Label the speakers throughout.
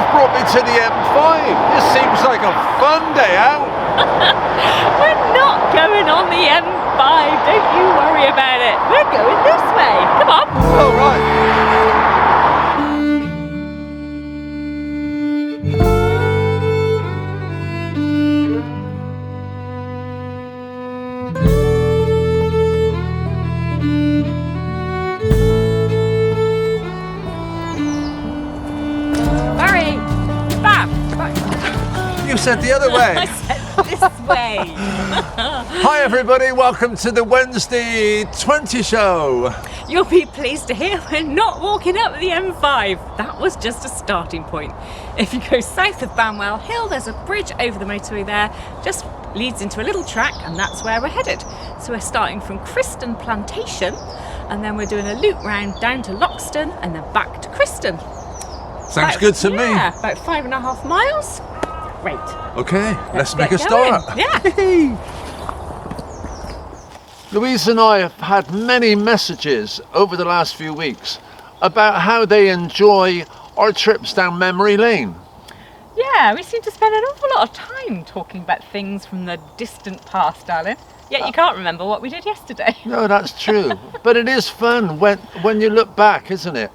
Speaker 1: You've brought me to the M5. This seems like a fun day out.
Speaker 2: We're not going on the M5, don't you worry about it. We're going this way. Come on.
Speaker 1: Oh, right.
Speaker 2: Hurry. Bam.
Speaker 1: You said the other
Speaker 2: I
Speaker 1: way.
Speaker 2: said this way.
Speaker 1: Hi, everybody. Welcome to the Wednesday 20 show.
Speaker 2: You'll be pleased to hear we're not walking up the M5. That was just a starting point. If you go south of Banwell Hill, there's a bridge over the motorway there, just leads into a little track, and that's where we're headed. So we're starting from Criston Plantation, and then we're doing a loop round down to Loxton, and then back to Criston.
Speaker 1: Sounds good to me.
Speaker 2: Yeah, about 5.5 miles. Great.
Speaker 1: Okay, let's make a
Speaker 2: get going.
Speaker 1: start.
Speaker 2: Yeah.
Speaker 1: Louise and I have had many messages over the last few weeks about how they enjoy our trips down memory lane.
Speaker 2: Yeah, we seem to spend an awful lot of time talking about things from the distant past, darling. Yet you can't remember what we did yesterday.
Speaker 1: No, that's true. But it is fun when you look back, isn't it?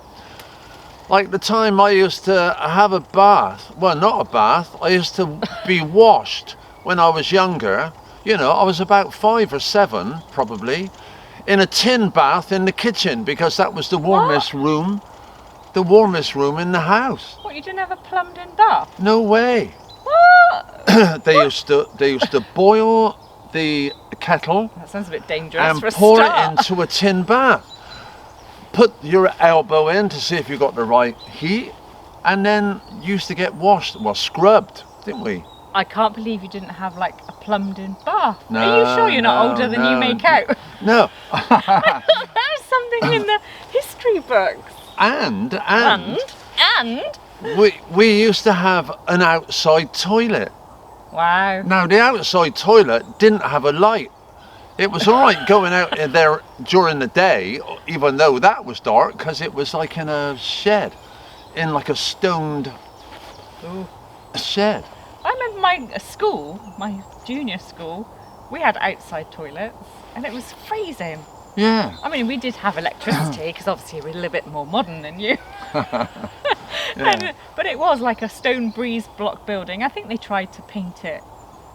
Speaker 1: Like the time I used to have a bath. Well, not a bath. I used to be washed when I was younger. You know, I was about 5 or 7, probably, in a tin bath in the kitchen because that was the warmest room. The warmest room in the house.
Speaker 2: What, you didn't have a plumbed-in bath?
Speaker 1: No way.
Speaker 2: What?
Speaker 1: They used to boil the kettle
Speaker 2: That sounds a bit dangerous
Speaker 1: and
Speaker 2: for a
Speaker 1: pour
Speaker 2: start.
Speaker 1: it into a tin bath. Put your elbow in to see if you got the right heat, and then used to get washed, well, scrubbed, didn't we?
Speaker 2: I can't believe you didn't have like a plumbed-in bath.
Speaker 1: No,
Speaker 2: Are you sure you're not
Speaker 1: no,
Speaker 2: older than
Speaker 1: no.
Speaker 2: you make out?
Speaker 1: No.
Speaker 2: There's something in the history books.
Speaker 1: And
Speaker 2: And
Speaker 1: we used to have an outside toilet.
Speaker 2: wow.
Speaker 1: Now, the outside toilet didn't have a light. It was all right going out in there during the day, even though that was dark, because it was like in a shed, in like a stoned
Speaker 2: Ooh.
Speaker 1: shed.
Speaker 2: I remember my junior school, we had outside toilets and it was freezing.
Speaker 1: Yeah.
Speaker 2: I mean, we did have electricity because obviously we're a little bit more modern than you.
Speaker 1: Yeah.
Speaker 2: But it was like a stone breeze block building. I think they tried to paint it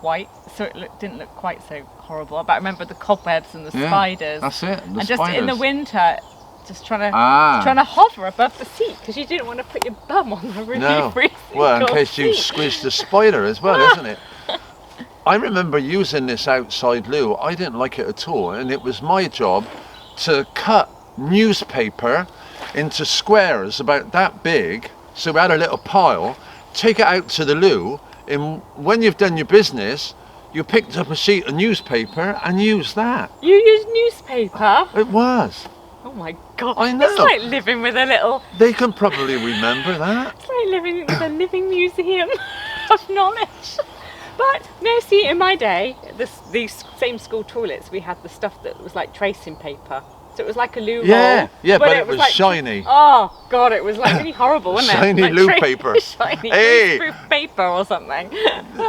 Speaker 2: white so it didn't look quite so horrible. But I remember the cobwebs and the
Speaker 1: Yeah,
Speaker 2: spiders.
Speaker 1: that's it, the
Speaker 2: and just in the
Speaker 1: spiders.
Speaker 2: winter, just trying to hover above the seat because you didn't want to put your bum on the really
Speaker 1: No.
Speaker 2: freezing
Speaker 1: Well, in
Speaker 2: cold
Speaker 1: case you
Speaker 2: seat.
Speaker 1: squished the spider as well, isn't it? I remember using this outside loo. I didn't like it at all, and it was my job to cut newspaper into squares about that big, so we had a little pile, take it out to the loo, and when you've done your business, you picked up a sheet of newspaper and used that.
Speaker 2: You used newspaper?
Speaker 1: It was.
Speaker 2: Oh my god.
Speaker 1: I know.
Speaker 2: It's like living with a little,
Speaker 1: They can probably remember that.
Speaker 2: it's like living with a living museum of knowledge. But no, see, in my day, these same school toilets, we had the stuff that was like tracing paper. So it was like a loo roll.
Speaker 1: Yeah, but it was
Speaker 2: like,
Speaker 1: shiny.
Speaker 2: Oh god, it was like really horrible, wasn't it?
Speaker 1: Shiny
Speaker 2: Like
Speaker 1: loo paper.
Speaker 2: Shiny
Speaker 1: Hey.
Speaker 2: greaseproof paper or something.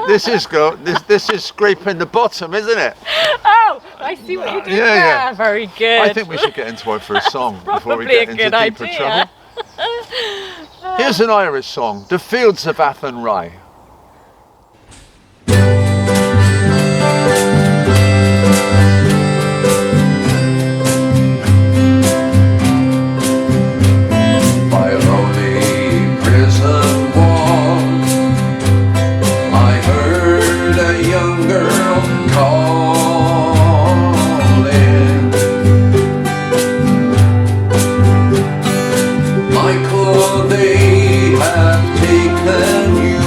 Speaker 1: This is scraping the bottom, isn't it?
Speaker 2: Oh, I see what you did
Speaker 1: Yeah,
Speaker 2: there.
Speaker 1: yeah.
Speaker 2: Very good.
Speaker 1: I think we should get into our first song before we
Speaker 2: Probably
Speaker 1: get
Speaker 2: a
Speaker 1: into
Speaker 2: good
Speaker 1: deeper
Speaker 2: idea.
Speaker 1: trouble. Here's an Irish song, The Fields of Athenry. By a lonely prison wall, I heard a young girl calling. Michael, they have taken you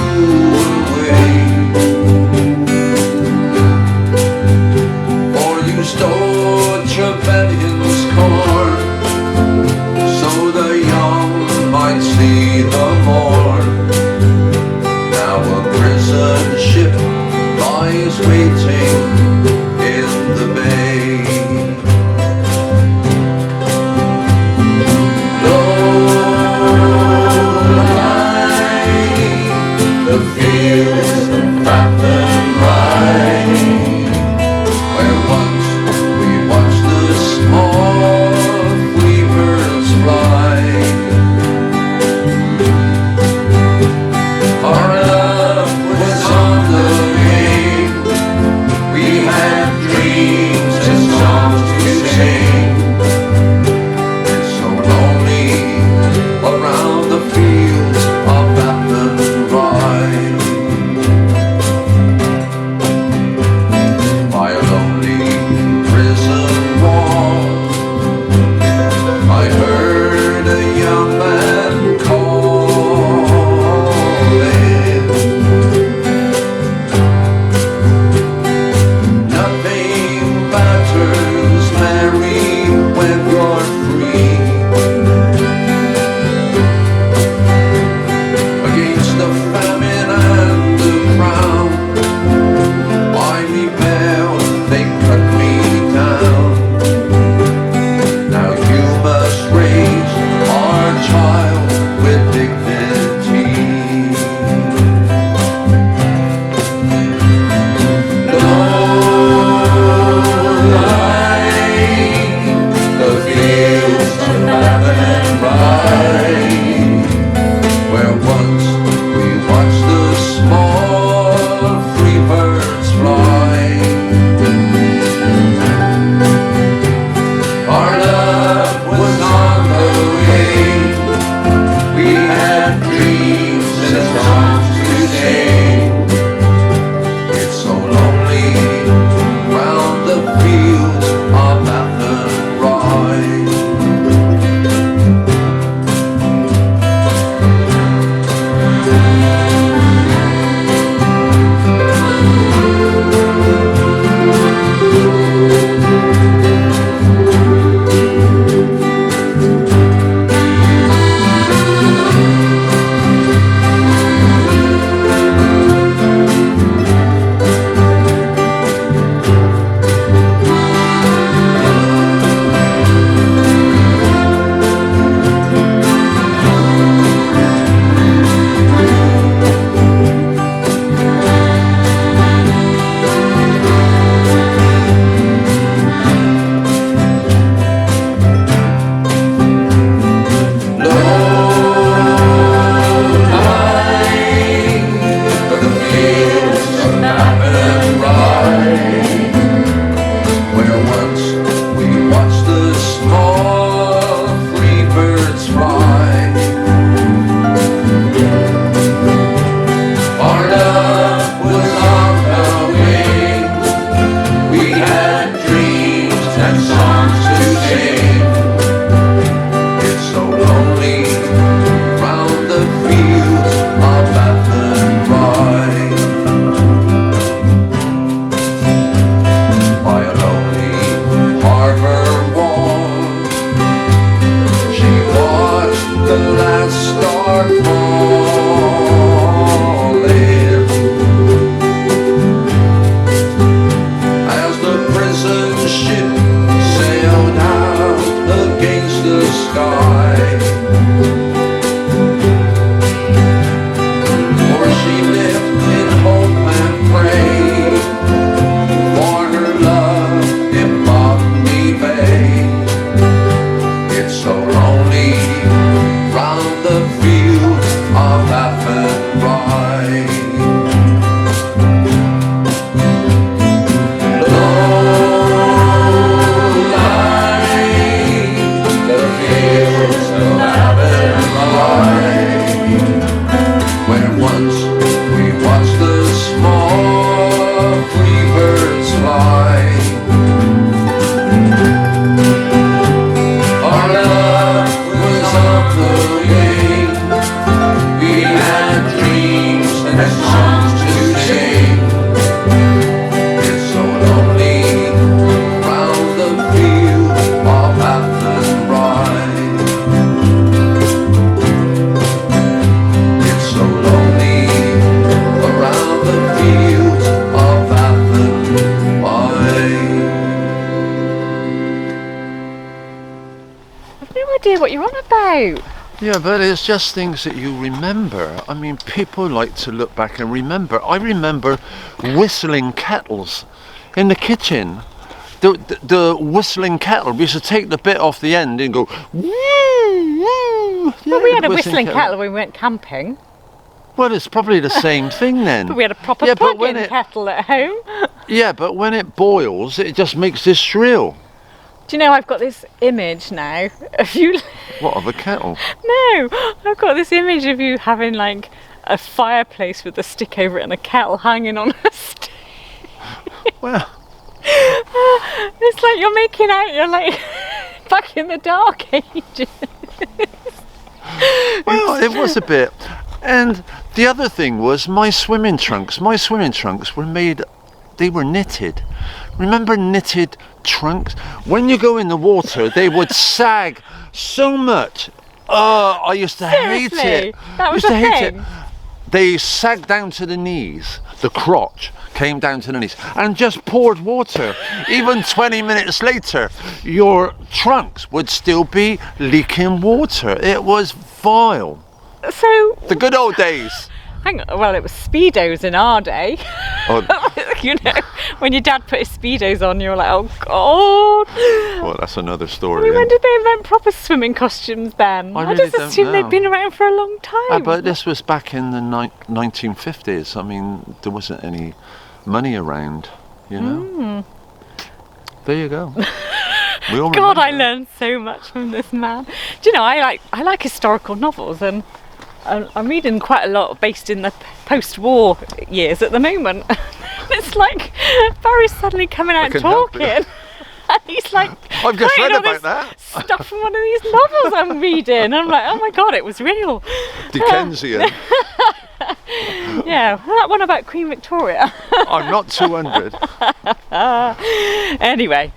Speaker 2: what you're on about.
Speaker 1: Yeah, but it's just things that you remember. I mean, people like to look back and remember. I remember whistling kettles in the kitchen. The whistling kettle, we used to take the bit off the end and go, woo, woo.
Speaker 2: Well, we had a
Speaker 1: whistling
Speaker 2: whistling kettle when we went camping.
Speaker 1: Well, it's probably the same thing then.
Speaker 2: But we had a proper
Speaker 1: Yeah, but
Speaker 2: plug-in kettle at home.
Speaker 1: Yeah, but when it boils, it just makes this shrill.
Speaker 2: Do you know, I've got this image now of you...
Speaker 1: What, of a kettle?
Speaker 2: No, I've got this image of you having like a fireplace with a stick over it and a kettle hanging on a stick.
Speaker 1: Well,
Speaker 2: It's like you're making out, you're like back in the dark ages.
Speaker 1: well, it was a bit. And the other thing was my swimming trunks. My swimming trunks were made, they were knitted. Remember knitted trunks? When you go in the water, they would sag so much. Oh, I used to hate
Speaker 2: Seriously?
Speaker 1: it.
Speaker 2: That was
Speaker 1: used to
Speaker 2: a
Speaker 1: hate
Speaker 2: thing?
Speaker 1: it. They sagged down to the knees. The crotch came down to the knees and just poured water. Even 20 minutes later, your trunks would still be leaking water. It was vile.
Speaker 2: So,
Speaker 1: The good old days.
Speaker 2: hang on, well, it was Speedos in our day.
Speaker 1: Oh,
Speaker 2: You know, when your dad put his Speedos on, you were like, oh God.
Speaker 1: well, that's another
Speaker 2: I
Speaker 1: story.
Speaker 2: mean, when did they invent proper swimming costumes then?
Speaker 1: I
Speaker 2: I
Speaker 1: really
Speaker 2: just
Speaker 1: don't
Speaker 2: assumed
Speaker 1: know.
Speaker 2: they'd been around for a long time.
Speaker 1: But this was back in the 1950s. I mean, there wasn't any money around, you know. There you go. We all
Speaker 2: God, I
Speaker 1: remember.
Speaker 2: learned so much from this man. Do you know, I like historical novels, and I'm reading quite a lot based in the post-war years at the moment. It's like Barry's suddenly coming out and
Speaker 1: can help
Speaker 2: talking.
Speaker 1: it.
Speaker 2: And he's like,
Speaker 1: I've just
Speaker 2: writing
Speaker 1: read
Speaker 2: all
Speaker 1: about
Speaker 2: this
Speaker 1: that.
Speaker 2: stuff from one of these novels I'm reading. I'm like, oh my God, it was real.
Speaker 1: Dickensian.
Speaker 2: Yeah, that one about Queen Victoria.
Speaker 1: I'm not 200.
Speaker 2: Anyway,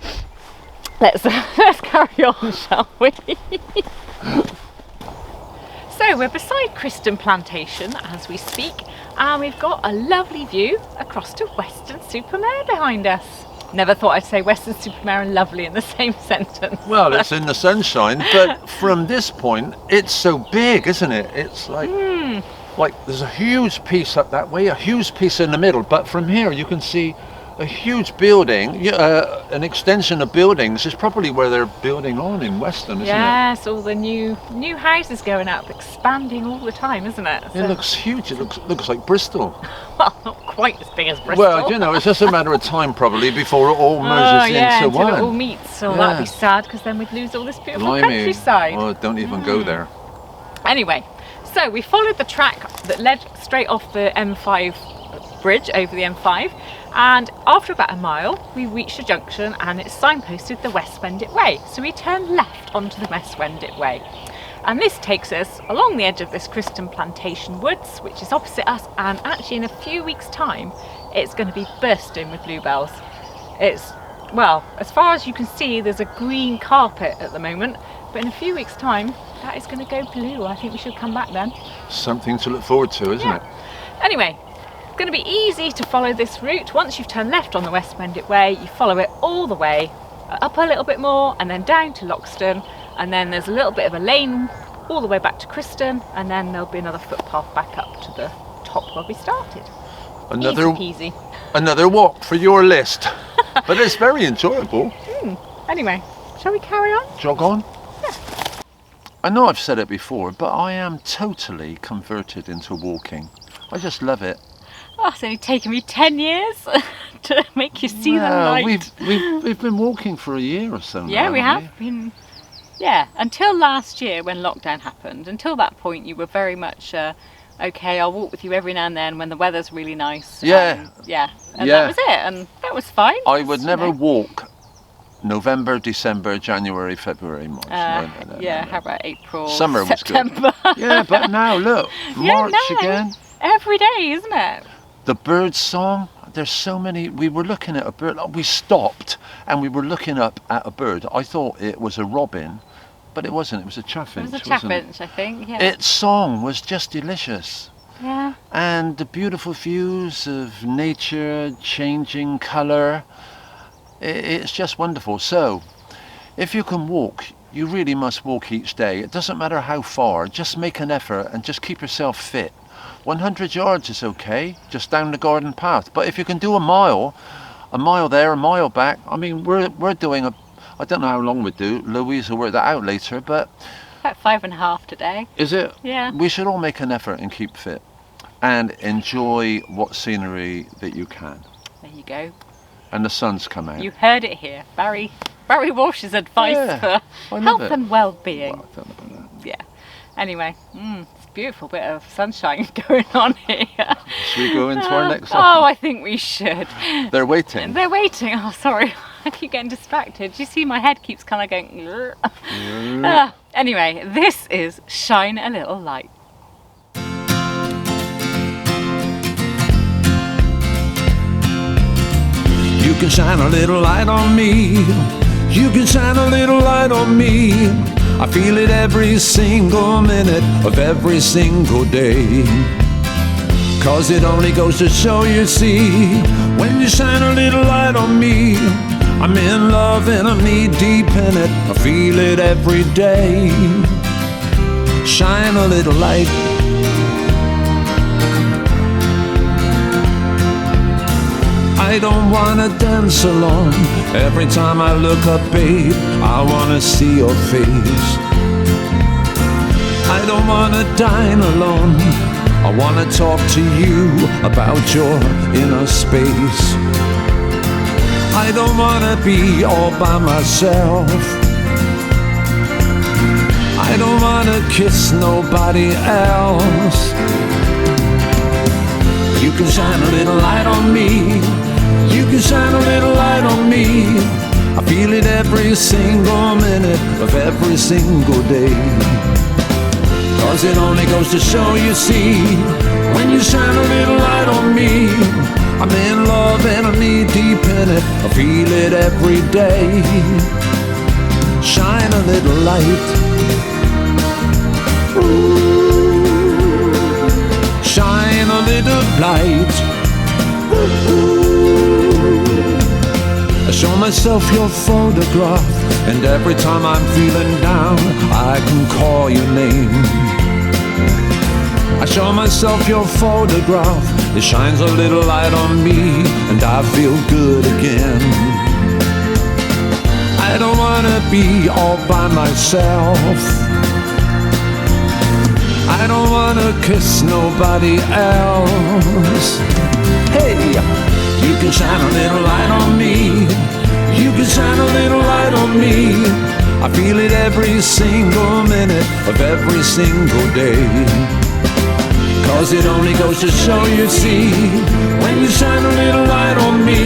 Speaker 2: let's carry on, shall we? So we're beside Criston Plantation as we speak, and we've got a lovely view across to Weston-super-Mare behind us. Never thought I'd say Weston-super-Mare and lovely in the same sentence.
Speaker 1: Well, it's in the sunshine, but from this point, it's so big, isn't it? It's like there's a huge piece up that way, a huge piece in the middle, but from here you can see a huge building, an extension of buildings. Is probably where they're building on in Weston, isn't
Speaker 2: Yes, all the new houses going up, expanding all the time, isn't it?
Speaker 1: it? It looks huge. It looks like Bristol.
Speaker 2: Well, not quite as big as Bristol.
Speaker 1: Well, you know, it's just a matter of time probably before it all
Speaker 2: Oh
Speaker 1: merges
Speaker 2: yeah,
Speaker 1: into
Speaker 2: until
Speaker 1: one.
Speaker 2: it all meets. So
Speaker 1: Yeah.
Speaker 2: that'd be sad, because then we'd lose all this beautiful
Speaker 1: Blimey.
Speaker 2: countryside.
Speaker 1: Oh, don't even go there.
Speaker 2: Anyway, so we followed the track that led straight off the M5 bridge over the M5, and after about a mile we reached a junction and it's signposted the West Wendit Way. So we turned left onto the West Wendit Way, and this takes us along the edge of this Criston Plantation Woods, which is opposite us, and actually in a few weeks' time it's going to be bursting with bluebells. It's, well, as far as you can see, there's a green carpet at the moment, but in a few weeks' time that is going to go blue. I think we should come back then.
Speaker 1: Something to look forward to, isn't it?
Speaker 2: Anyway, it's going to be easy to follow this route. Once you've turned left on the West Wendit Way, you follow it all the way up a little bit more and then down to Loxton, and then there's a little bit of a lane all the way back to Criston, and then there'll be another footpath back up to the top where we started.
Speaker 1: Another
Speaker 2: Easy peasy.
Speaker 1: another walk for your list. But it's very enjoyable.
Speaker 2: Anyway, shall we carry on?
Speaker 1: Jog on. I know I've said it before, but I am totally converted into walking. I just love it.
Speaker 2: Oh, it's only taken me 10 years to make you see the
Speaker 1: Well,
Speaker 2: light.
Speaker 1: we've been walking for a year or so now.
Speaker 2: Yeah, we
Speaker 1: haven't
Speaker 2: have been. Yeah, until last year when lockdown happened. Until that point, you were very much okay. I'll walk with you every now and then when the weather's really nice.
Speaker 1: Yeah.
Speaker 2: Yeah, and
Speaker 1: Yeah.
Speaker 2: that was it, and that was fine.
Speaker 1: I would
Speaker 2: You
Speaker 1: never
Speaker 2: know.
Speaker 1: walk November, December, January, February, March. No.
Speaker 2: Yeah, how about April?
Speaker 1: Summer was good.
Speaker 2: September.
Speaker 1: Yeah, but now look,
Speaker 2: Yeah,
Speaker 1: March
Speaker 2: no.
Speaker 1: again.
Speaker 2: Every day, isn't it?
Speaker 1: The bird song. There's so many. We were looking at a bird. We stopped and we were looking up at a bird. I thought it was a robin, but it wasn't. It was a
Speaker 2: It
Speaker 1: chaffinch.
Speaker 2: was a
Speaker 1: wasn't it?
Speaker 2: chaffinch, I think. Yeah.
Speaker 1: Its song was just delicious.
Speaker 2: Yeah.
Speaker 1: And the beautiful views of nature, changing colour. It's just wonderful. So, if you can walk, you really must walk each day. It doesn't matter how far, just make an effort and just keep yourself fit. 100 yards is okay, just down the garden path. But if you can do a mile there, a mile back, I mean, we're doing I don't know how long we do. Louise will work that out later, but...
Speaker 2: About 5.5 today.
Speaker 1: Is it?
Speaker 2: Yeah.
Speaker 1: We should all make an effort and keep fit and enjoy what scenery that you can.
Speaker 2: There you go.
Speaker 1: And the sun's come out.
Speaker 2: You heard it here. Barry Walsh's advice
Speaker 1: Yeah,
Speaker 2: for
Speaker 1: I love
Speaker 2: health
Speaker 1: it.
Speaker 2: and well-being.
Speaker 1: Well, I don't know about that.
Speaker 2: Yeah. Anyway, it's a beautiful bit of sunshine going on here.
Speaker 1: Should we go into our next
Speaker 2: Oh, I think we should.
Speaker 1: They're waiting.
Speaker 2: They're waiting. Oh, sorry. I keep getting distracted. Do you see my head keeps kind of going... Anyway, this is Shine a Little Light.
Speaker 1: You can shine a little light on me. You can shine a little light on me. I feel it every single minute of every single day. 'Cause it only goes to show, you see, when you shine a little light on me, I'm in love and I'm knee deep in it. I feel it every day. Shine a little light. I don't wanna dance alone. Every time I look up, babe, I wanna see your face. I don't wanna dine alone. I wanna talk to you about your inner space. I don't wanna be all by myself. I don't wanna kiss nobody else. You can shine a little light on me. You can shine a little light on me. I feel it every single minute of every single day. 'Cause it only goes to show, you see, when you shine a little light on me, I'm in love and I'm knee deep in it. I feel it every day. Shine a little light. Ooh. Shine a little light. Ooh. I show myself your photograph, and every time I'm feeling down, I can call your name. I show myself your photograph, it shines a little light on me, and I feel good again. I don't wanna be all by myself. I don't wanna kiss nobody else. Hey, you can shine a little light on me. You can shine a little light on me. I feel it every single minute of every single day. 'Cause it only goes to show, you see, when you shine a little light on me,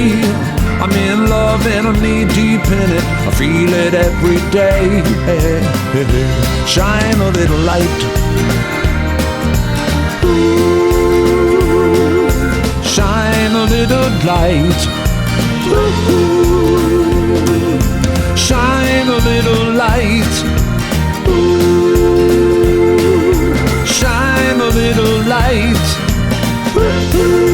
Speaker 1: I'm in love and I'm knee deep in it. I feel it every day. Shine a little light. Ooh. Shine a little light. Ooh. Shine a little light. Ooh. Shine a little light. Ooh.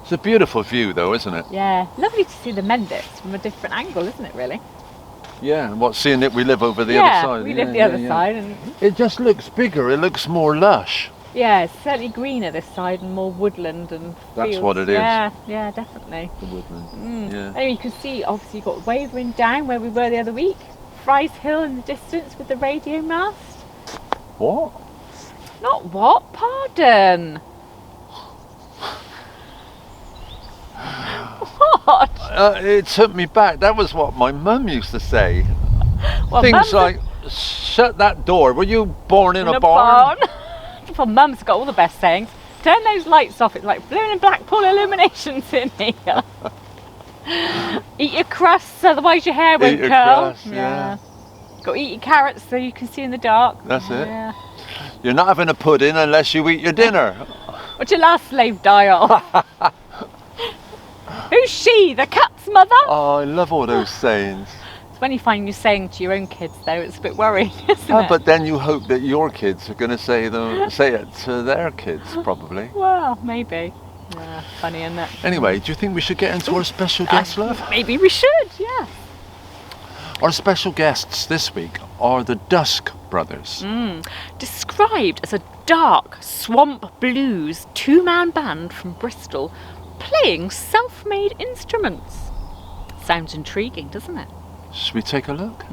Speaker 1: It's a beautiful view though, isn't it?
Speaker 2: Yeah, lovely to see the Mendips from a different angle, isn't it, really?
Speaker 1: Yeah, what, seeing that we live over the other side.
Speaker 2: We live the other side. And
Speaker 1: it just looks bigger, it looks more lush.
Speaker 2: yeah, it's certainly greener this side and more woodland and
Speaker 1: That's
Speaker 2: fields.
Speaker 1: what it is.
Speaker 2: Yeah, definitely.
Speaker 1: The woodland. Yeah.
Speaker 2: Anyway, you can see, obviously, you've got Wavering Down where we were the other week. Fry's Hill in the distance with the radio mast.
Speaker 1: What?
Speaker 2: Not what? Pardon. What?
Speaker 1: It took me back. That was what my mum used to say.
Speaker 2: Well,
Speaker 1: Things
Speaker 2: Mum's
Speaker 1: like, shut that door. Were you born in a barn?
Speaker 2: Well, Mum's got all the best sayings. Turn those lights off. It's like blue and Blackpool illuminations in here. Eat your crusts, otherwise your hair won't
Speaker 1: Eat your
Speaker 2: curl.
Speaker 1: crust, yeah.
Speaker 2: Got to eat your carrots so you can see in the dark.
Speaker 1: That's it.
Speaker 2: Yeah.
Speaker 1: You're not having a pudding unless you eat your dinner.
Speaker 2: What's your last slave die of? Who's she? The cat's mother?
Speaker 1: Oh, I love all those sayings.
Speaker 2: It's when you find you're saying to your own kids, though, it's a bit worrying, isn't
Speaker 1: Oh,
Speaker 2: it?
Speaker 1: but then you hope that your kids are going to say it to their kids, probably.
Speaker 2: Well, maybe. Yeah, funny, isn't it?
Speaker 1: Anyway, do you think we should get into our special guest, love?
Speaker 2: Maybe we should, yeah.
Speaker 1: Our special guests this week are the Dusk Brothers.
Speaker 2: Described as a dark swamp blues two-man band from Bristol playing self-made instruments. Sounds intriguing, doesn't it?
Speaker 1: Should we take a look?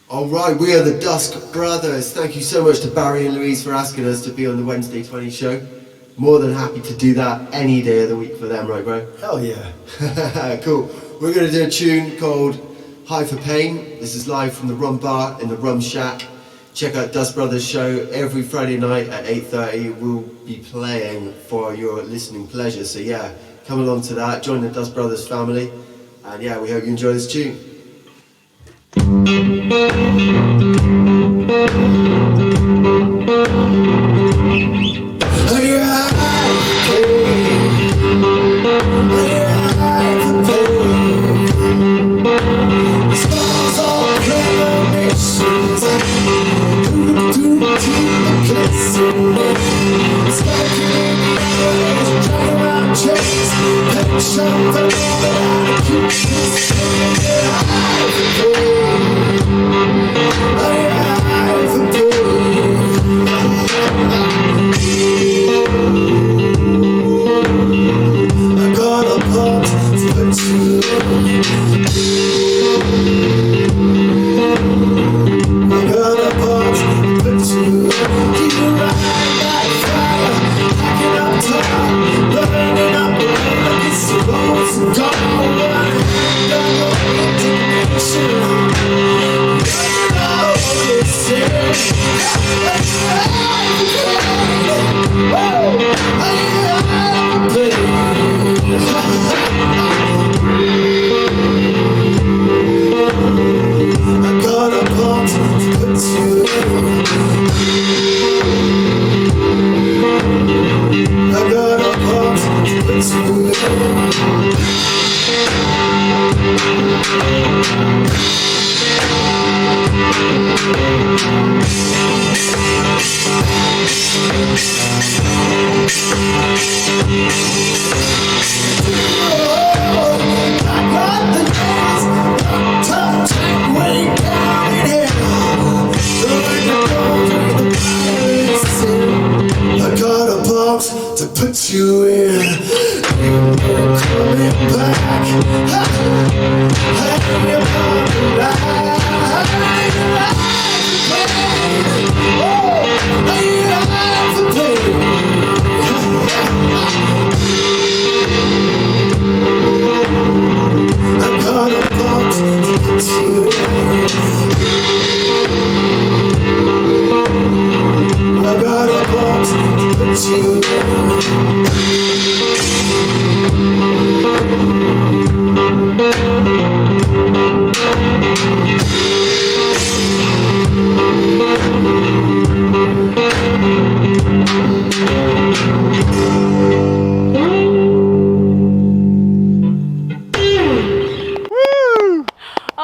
Speaker 3: All right, we are the Dusk Brothers. Thank you so much to Barry and Louise for asking us to be on the Wednesday 20 show. More than happy to do that any day of the week for them, right, bro?
Speaker 4: Hell yeah.
Speaker 3: Cool. We're going to do a tune called High for Pain. This is live from the Rum Bar in the Rum Shack. Check out Dusk Brothers show every Friday night at 8:30. We'll be playing for your listening pleasure. So yeah, come along to that. Join the Dusk Brothers family. And yeah, we hope you enjoy this tune.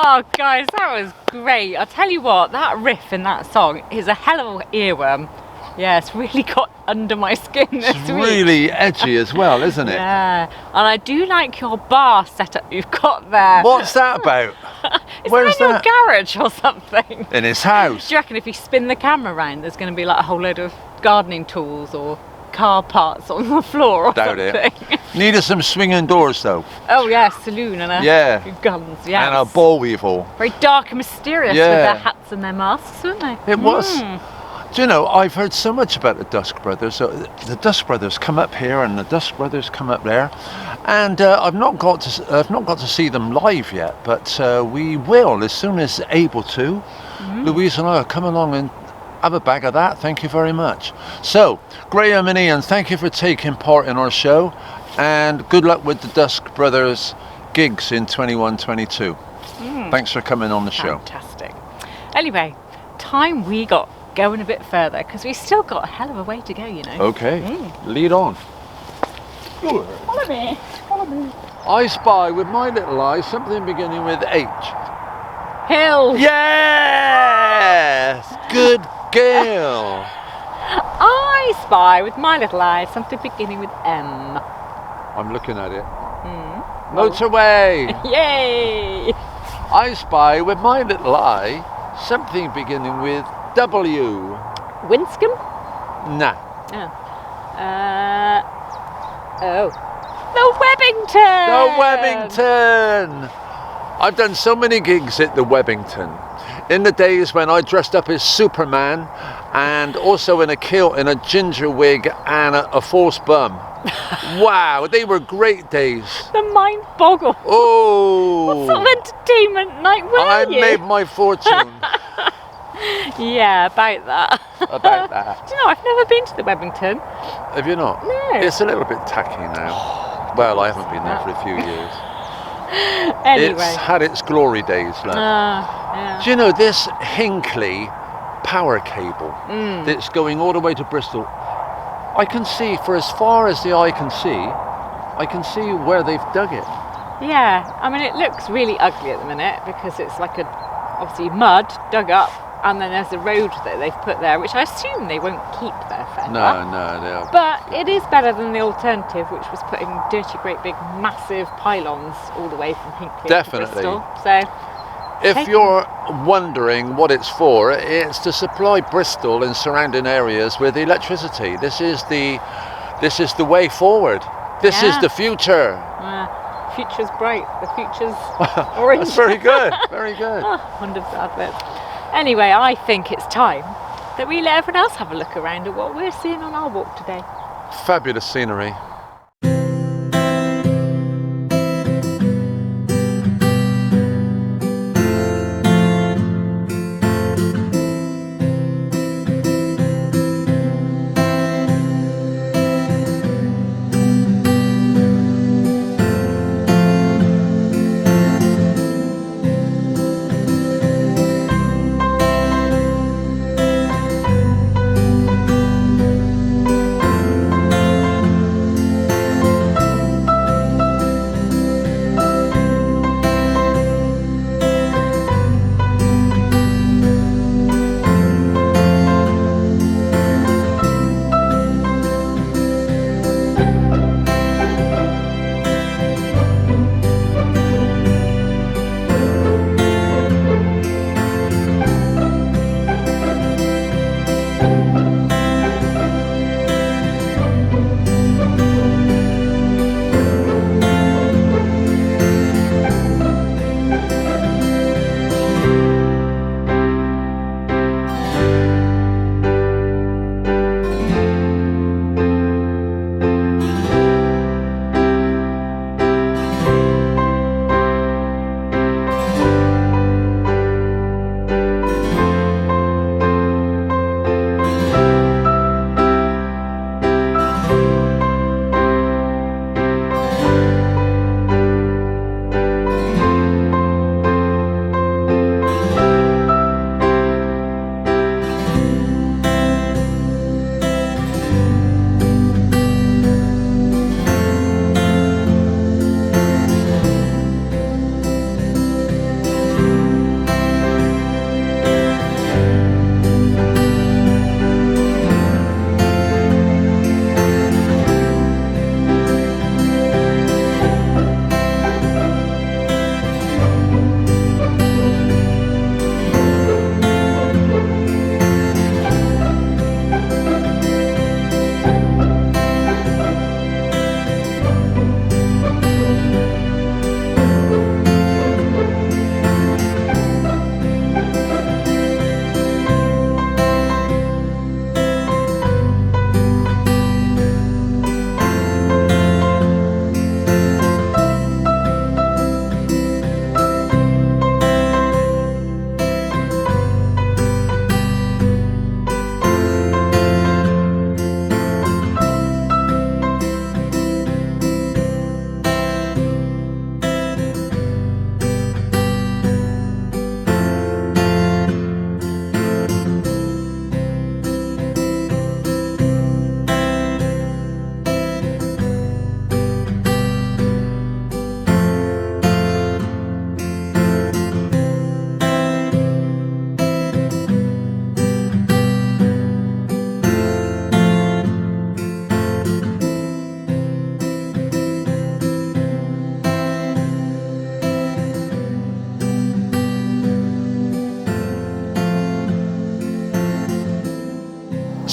Speaker 2: Oh, guys, that was great. I'll tell you what, that riff in that song is a hell of an earworm. Yeah, it's really got under my skin this
Speaker 1: It's
Speaker 2: week.
Speaker 1: really edgy as well, isn't it?
Speaker 2: Yeah, and I do like your bar setup you've got there.
Speaker 1: What's that about?
Speaker 2: Is
Speaker 1: Where's
Speaker 2: that in
Speaker 1: that?
Speaker 2: your garage or something?
Speaker 1: In his house.
Speaker 2: Do you reckon if you spin the camera around, there's going to be like a whole load of gardening tools or car parts on the floor or
Speaker 1: Doubt
Speaker 2: something?
Speaker 1: it. Needed some swinging doors though.
Speaker 2: Oh yeah, saloon and
Speaker 1: Yeah.
Speaker 2: few guns, yeah.
Speaker 1: And a boll weevil.
Speaker 2: Very dark and mysterious
Speaker 1: Yeah.
Speaker 2: with their hats and their masks, weren't they?
Speaker 1: It was. Do you know, I've heard so much about the Dusk Brothers. So the Dusk Brothers come up here, and the Dusk Brothers come up there, and I've not got to see them live yet, but we will as soon as able to. Louise and I will come along and have a bag of that. Thank you very much. So, Graham and Ian, thank you for taking part in our show. and good luck with the Dusk Brothers gigs in 21-22. Thanks for coming on the show.
Speaker 2: Fantastic. Anyway, time we got going a bit further because we've still got a hell of a way to go, you know.
Speaker 1: Okay, lead on.
Speaker 2: Follow me. Follow me.
Speaker 1: I spy with my little eye something beginning with H.
Speaker 2: Hill.
Speaker 1: Yes! Good girl.
Speaker 2: I spy with my little eye something beginning with M.
Speaker 1: I'm looking at it. Motorway.
Speaker 2: Yay!
Speaker 1: I spy with my little eye something beginning with W.
Speaker 2: Winscombe?
Speaker 1: Nah.
Speaker 2: Oh. The Webbington!
Speaker 1: The Webbington! I've done so many gigs at the Webbington. In the days when I dressed up as Superman and also in a kilt and a ginger wig and a false bum. Wow, they were great days.
Speaker 2: The mind boggle.
Speaker 1: Oh!
Speaker 2: What sort of entertainment night were
Speaker 1: I
Speaker 2: you?
Speaker 1: made my fortune
Speaker 2: Yeah, about that.
Speaker 1: about that.
Speaker 2: Do you know, I've never been to the Webbington.
Speaker 1: Have you not?
Speaker 2: No.
Speaker 1: It's a little bit tacky now. Well, I haven't been there for a few years.
Speaker 2: Anyway.
Speaker 1: It's had its glory days, love.
Speaker 2: Yeah.
Speaker 1: Do you know this Hinkley power cable that's going all the way to Bristol? I can see, for as far as the eye can see, I can see where they've dug it.
Speaker 2: Yeah, I mean, it looks really ugly at the minute because it's like obviously mud dug up, and then there's a road that they've put there, which I assume they won't keep there forever.
Speaker 1: No, they'll.
Speaker 2: But it is better than the alternative, which was putting dirty, great big, massive pylons all the way from Hinkley
Speaker 1: Definitely.
Speaker 2: to Bristol. So,
Speaker 1: If you're wondering what it's for, it's to supply Bristol and surrounding areas with electricity. This is the way forward. This is
Speaker 2: Yeah.
Speaker 1: the future.
Speaker 2: future's bright, the future's orange.
Speaker 1: That's very good. Very good.
Speaker 2: Wonderful advert. Anyway, I think it's time that we let everyone else have a look around at what we're seeing on our walk today.
Speaker 1: Fabulous scenery.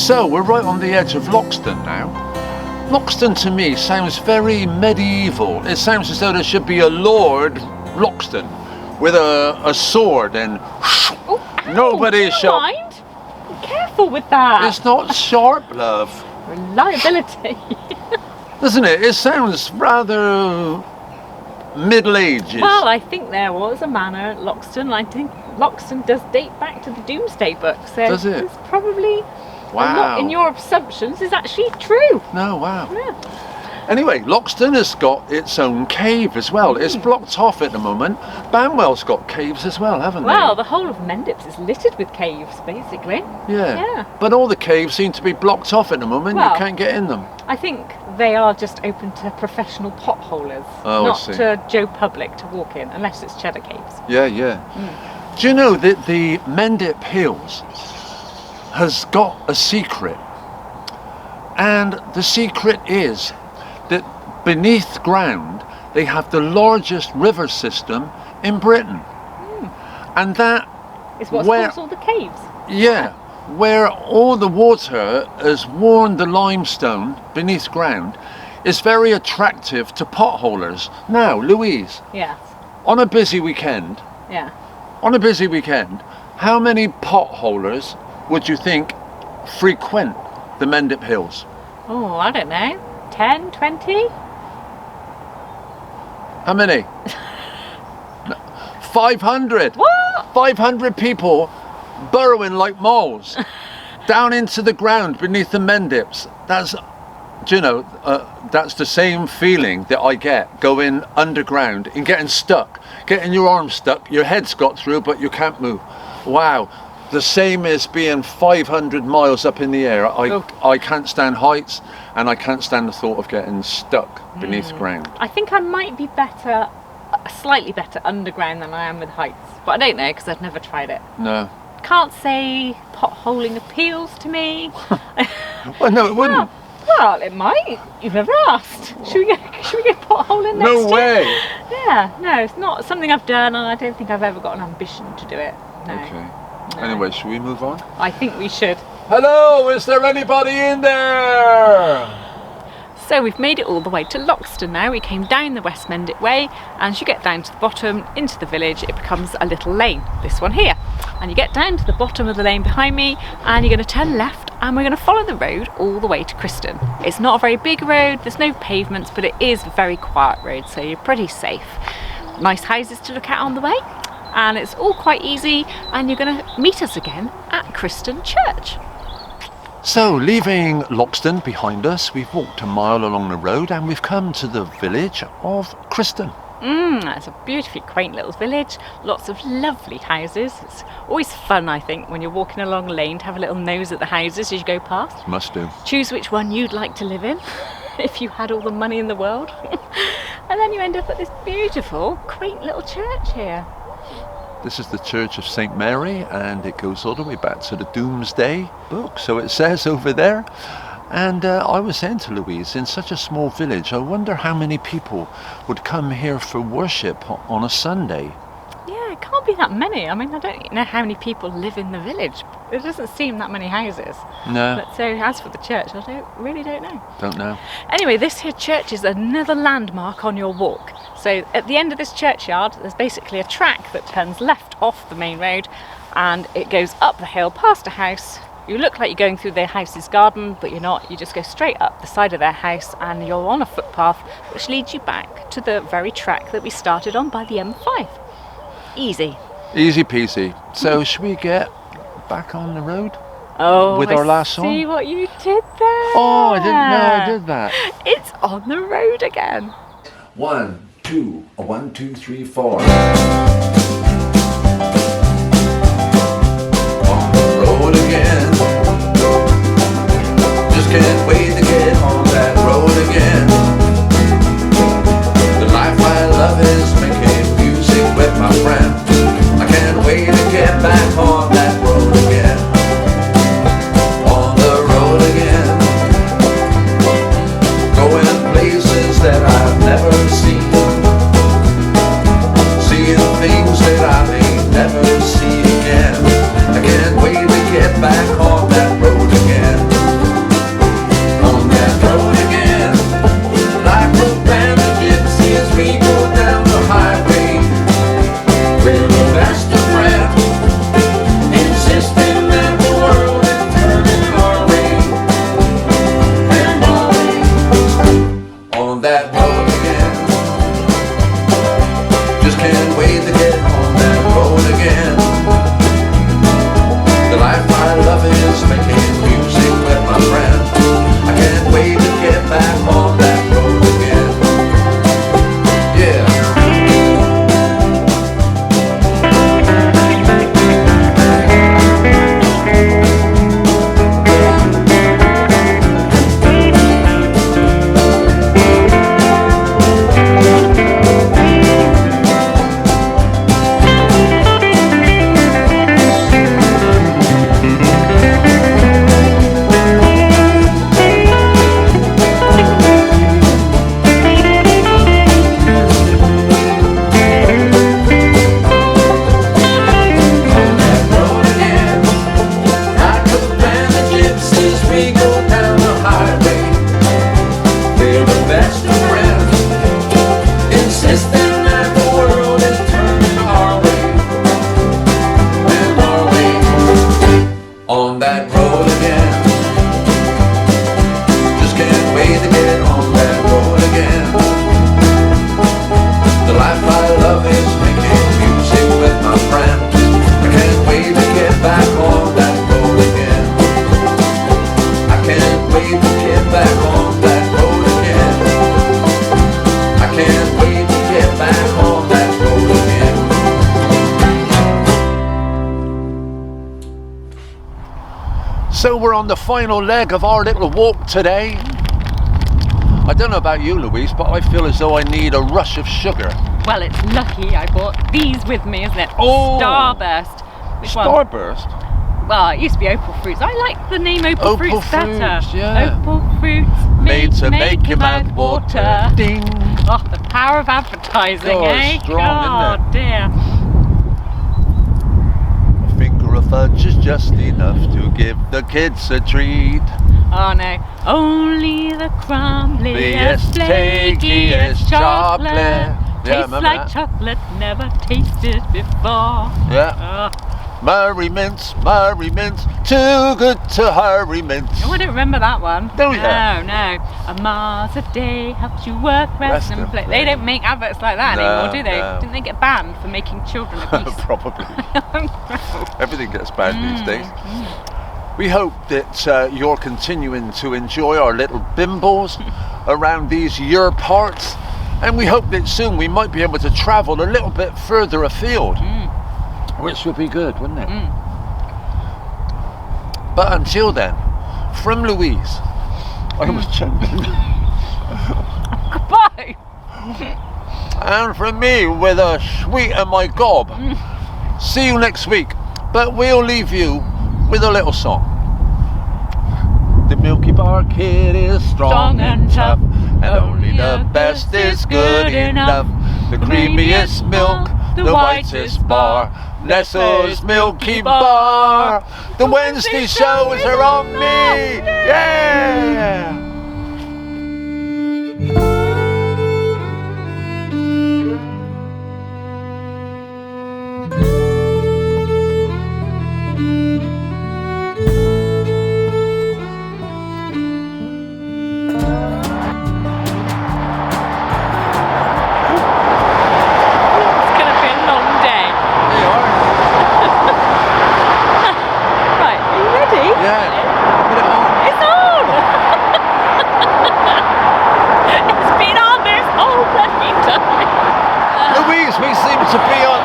Speaker 1: So we're right on the edge of Loxton now. Loxton to me sounds very medieval. It sounds as though there should be a Lord Loxton with a sword and nobody's
Speaker 2: Never
Speaker 1: sharp.
Speaker 2: mind. Be careful with that.
Speaker 1: It's not sharp, love.
Speaker 2: Reliability.
Speaker 1: Doesn't it? It sounds rather Middle Ages.
Speaker 2: Well, I think there was a manor at Loxton. I think Loxton does date back to the Domesday Book. So
Speaker 1: Does it?
Speaker 2: It's probably a
Speaker 1: Wow.
Speaker 2: lot in your assumptions is actually true.
Speaker 1: No, wow.
Speaker 2: Yeah.
Speaker 1: Anyway, Loxton has got its own cave as well. It's blocked off at the moment. Banwell's got caves as well, haven't
Speaker 2: Well,
Speaker 1: they?
Speaker 2: the whole of Mendips is littered with caves, basically.
Speaker 1: Yeah. But all the caves seem to be blocked off at the moment.
Speaker 2: Well-
Speaker 1: You can't get in them.
Speaker 2: I think they are just open to professional potholers,
Speaker 1: Oh, I
Speaker 2: not
Speaker 1: see.
Speaker 2: to Joe Public to walk in, unless it's Cheddar Caves.
Speaker 1: Yeah. Do you know that the Mendip Hills has got a secret? And the secret is that beneath ground they have the largest river system in Britain. And that,
Speaker 2: It's what's
Speaker 1: Where-
Speaker 2: caused all the caves.
Speaker 1: yeah, where all the water has worn the limestone beneath ground, is very attractive to potholers. Now, Louise,
Speaker 2: Yes.
Speaker 1: on a busy weekend,
Speaker 2: Yeah.
Speaker 1: how many potholers would you think frequent the Mendip Hills?
Speaker 2: Oh, I don't know. 10, 20?
Speaker 1: How many? No, 500.
Speaker 2: What?
Speaker 1: 500 people burrowing like moles down into the ground beneath the Mendips. That's, do you know, that's the same feeling that I get going underground and getting stuck, getting your arm stuck, your head's got through, but you can't move. Wow. The same as being 500 miles up in the air. I can't stand heights, and I can't stand the thought of getting stuck beneath ground.
Speaker 2: I think I might be better, slightly better underground than I am with heights. But I don't know because I've never tried it.
Speaker 1: No.
Speaker 2: Can't say potholing appeals to me.
Speaker 1: Well, no, it wouldn't.
Speaker 2: Well, it might. You've never asked. Should we go potholing next
Speaker 1: No
Speaker 2: year?
Speaker 1: way.
Speaker 2: Yeah, no, it's not something I've done, and I don't think I've ever got an ambition to do it. No.
Speaker 1: Okay. Anyway, should we move on?
Speaker 2: I think we should.
Speaker 1: Hello, is there anybody in there?
Speaker 2: So we've made it all the way to Loxton now. We came down the West Mendip Way, and as you get down to the bottom into the village, it becomes a little lane, this one here. And you get down to the bottom of the lane behind me, and you're going to turn left, and we're going to follow the road all the way to Criston. It's not a very big road, there's no pavements, but it is a very quiet road, so you're pretty safe. Nice houses to look at on the way, and it's all quite easy, and you're going to meet us again at Criston Church.
Speaker 1: So, leaving Loxton behind us, we've walked a mile along the road and we've come to the village of Criston.
Speaker 2: It's a beautifully quaint little village, lots of lovely houses. It's always fun, I think, when you're walking along a lane to have a little nose at the houses as you go past.
Speaker 1: Must do.
Speaker 2: Choose which one you'd like to live in, if you had all the money in the world. And then you end up at this beautiful, quaint little church here.
Speaker 1: This is the Church of St. Mary, and it goes all the way back to the Domesday Book, so it says over there. And I was saying to Louise, in such a small village, I wonder how many people would come here for worship on a Sunday.
Speaker 2: Yeah, it can't be that many. I mean, I don't know how many people live in the village. There doesn't seem that many houses.
Speaker 1: No,
Speaker 2: But so as for the church, I really don't know.
Speaker 1: don't know.
Speaker 2: Anyway, this here church is another landmark on your walk. So at the end of this churchyard, there's basically a track that turns left off the main road, and it goes up the hill past a house. You look like you're going through their house's garden, but you're not. You just go straight up the side of their house, and you're on a footpath which leads you back to the very track that we started on by the M5. Easy.
Speaker 1: Easy peasy. So, should we get back on the road?
Speaker 2: Oh,
Speaker 1: With
Speaker 2: I
Speaker 1: our last song?
Speaker 2: see what you did there.
Speaker 1: Oh, I didn't know I did that.
Speaker 2: It's on the road again.
Speaker 1: 1, 2, 1, 2, 3, 4. On the road again. Just can't wait to get on that road again. The life I love is making music with my friends. I can't wait to get back on that road again. On the road again. Going places that I've never seen. Seeing things So we're on the final leg of our little walk today. I don't know about you, Louise, but I feel as though I need a rush of sugar.
Speaker 2: Well, it's lucky I brought these with me, isn't it?
Speaker 1: Oh!
Speaker 2: Starburst. Which one?
Speaker 1: Starburst?
Speaker 2: Well, it used to be Opal Fruits. I like the name Opal Fruits better.
Speaker 1: Fruits, yeah.
Speaker 2: Opal Fruits
Speaker 1: Made to make your mouth water. Ding.
Speaker 2: Oh, the power of advertising,
Speaker 1: God,
Speaker 2: eh?
Speaker 1: strong,
Speaker 2: oh, dear.
Speaker 1: A finger of fudge is just enough to give the kids a treat.
Speaker 2: Oh no, only the crumbliest, flakiest chocolate
Speaker 1: Yeah,
Speaker 2: tastes
Speaker 1: remember
Speaker 2: like
Speaker 1: that?
Speaker 2: chocolate never tasted before.
Speaker 1: Yeah.
Speaker 2: Oh,
Speaker 1: Murray Mints, too good to hurry mints.
Speaker 2: oh, I don't remember that one.
Speaker 1: Don't you?
Speaker 2: No. A Mars a day helps you work, rest and play. They don't make adverts like that anymore, do they?
Speaker 1: No.
Speaker 2: Didn't they get banned for making children abuse?
Speaker 1: Probably. Everything gets banned these days. We hope that you're continuing to enjoy our little bimbles around these year parts, and we hope that soon we might be able to travel a little bit further afield, which would be good, wouldn't it? But until then, from Louise, I was choking,
Speaker 2: Goodbye.
Speaker 1: and from me with a sweet in my gob. See you next week, but we'll leave you with a little song. The Milky Bar Kid is strong and tough, and only the best is good enough. The creamiest milk, the whitest bar, Nestle's Milky Bar. The Wednesday shows are on me, yeah!
Speaker 2: It's going to be a long day.
Speaker 1: There you are.
Speaker 2: Right, are you ready?
Speaker 1: Yeah, put it on.
Speaker 2: It's on! It's been on this whole bloody time.
Speaker 1: Louise, we seem to be on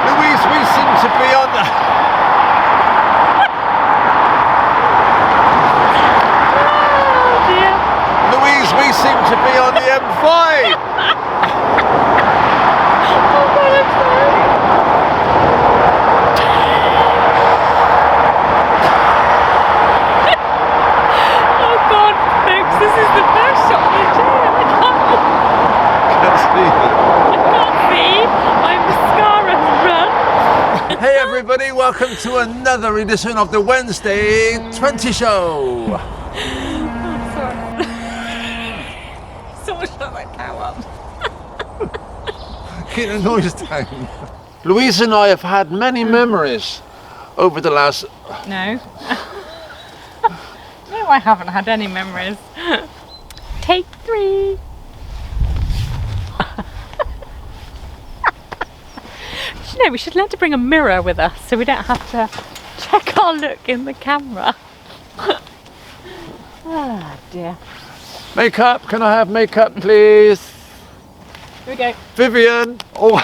Speaker 1: Louise, we seem to be on the...
Speaker 2: Oh dear.
Speaker 1: Louise, we seem to be on the M5.
Speaker 2: Oh God, I'm sorry. Oh God, folks, this is the first shot of the day. I can't see. My mascara has run.
Speaker 1: Hey everybody, welcome to another edition of the Wednesday 20 show.
Speaker 2: Sorry. Someone shut that cow up.
Speaker 1: Keep the noise down. Louise and I have had many memories over the last...
Speaker 2: No. No, I haven't had any memories. Take 3. You know, we should learn to bring a mirror with us so we don't have to check our look in the camera. Ah, dear.
Speaker 1: Makeup, can I have makeup please?
Speaker 2: Here we go.
Speaker 1: Vivian. Oh.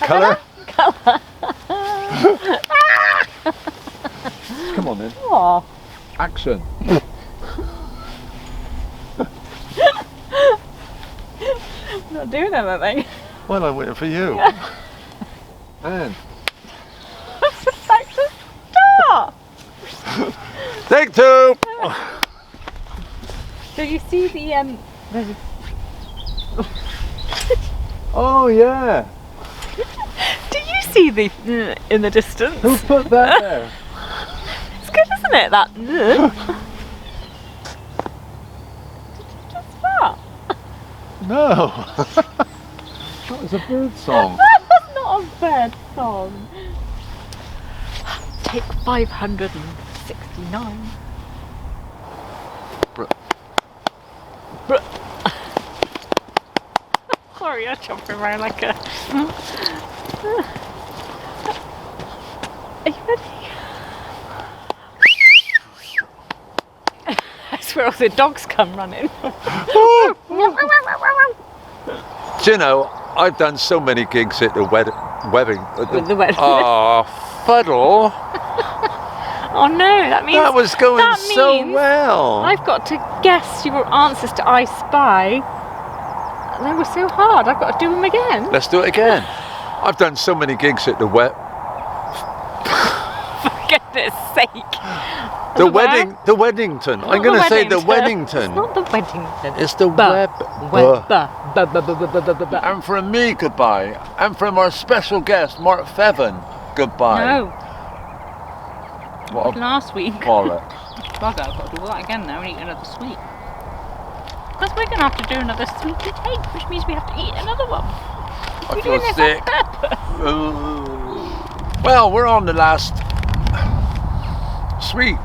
Speaker 1: Colour. Come on then.
Speaker 2: Oh.
Speaker 1: Action.
Speaker 2: Not doing anything.
Speaker 1: Well, I'm waiting for you. And
Speaker 2: It's about to start.
Speaker 1: take 2.
Speaker 2: So you see the there's a
Speaker 1: Oh yeah.
Speaker 2: do you see the in the distance?
Speaker 1: Who put that there?
Speaker 2: It's good, isn't it? That. Did you just fart?
Speaker 1: No. That was a bird song.
Speaker 2: That's not a bird song. Take 569. Sorry, I jumped around like a. Are you ready? That's where all the dogs come running.
Speaker 1: Do you know, I've done so many gigs at the wedding.
Speaker 2: With the wedding.
Speaker 1: Oh, fuddle.
Speaker 2: Oh no, that means
Speaker 1: That was going
Speaker 2: that
Speaker 1: so
Speaker 2: means
Speaker 1: well.
Speaker 2: I've got to guess your answers to I Spy. They were so hard. I've got to do them again.
Speaker 1: Let's do it again. I've done so many gigs at the
Speaker 2: For goodness sake.
Speaker 1: The Weddington. I'm going to say the Weddington.
Speaker 2: It's not the Weddington.
Speaker 1: It's the And from me, goodbye. And from our special guest, Mark Fevan, goodbye.
Speaker 2: No,
Speaker 1: What a
Speaker 2: last week.
Speaker 1: bollock.
Speaker 2: Bugger, I've got to do all that again now and eat another sweet. Because we're going to have to do another sweet to take, which means we have to eat another one.
Speaker 1: I
Speaker 2: We're
Speaker 1: feel
Speaker 2: doing this
Speaker 1: sick.
Speaker 2: on purpose.
Speaker 1: Well, we're on the last sweet.